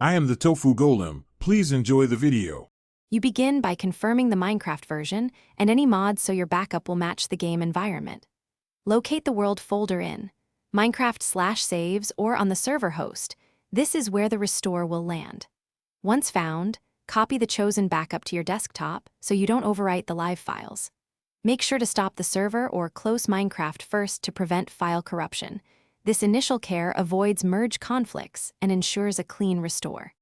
I am the Tofu Golem. Please enjoy the video. You begin by confirming the Minecraft version and any mods so your backup will match the game environment. Locate the world folder in Minecraft/saves or on the server host. This is where the restore will land. Once found, copy the chosen backup to your desktop so you don't overwrite the live files. Make sure to stop the server or close Minecraft first to prevent file corruption. This initial care avoids merge conflicts and ensures a clean restore.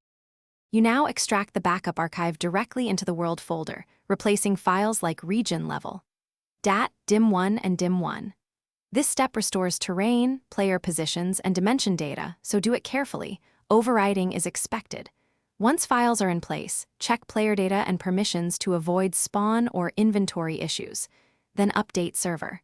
You now extract the backup archive directly into the world folder, replacing files like region level, DAT, dim1, and dim1. This step restores terrain, player positions, and dimension data, so do it carefully. Overwriting is expected. Once files are in place, check player data and permissions to avoid spawn or inventory issues. Then update server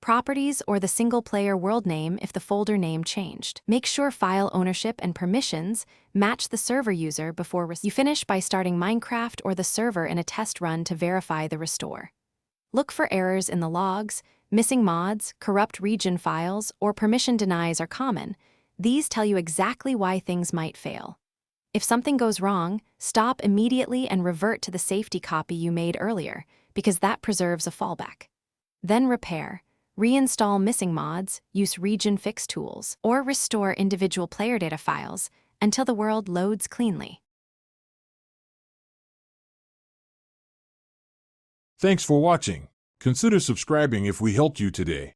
properties or the single-player world name if the folder name changed. Make sure file ownership and permissions match the server user before you finish by starting Minecraft or the server in a test run to verify the restore. Look for errors in the logs. Missing mods, corrupt region files, or permission denies are common. These tell you exactly why things might fail. If something goes wrong, stop immediately and revert to the safety copy you made earlier, because that preserves a fallback. Then repair. Reinstall missing mods, use region fix tools, or restore individual player data files until the world loads cleanly. Thanks for watching. Consider subscribing if we helped you today.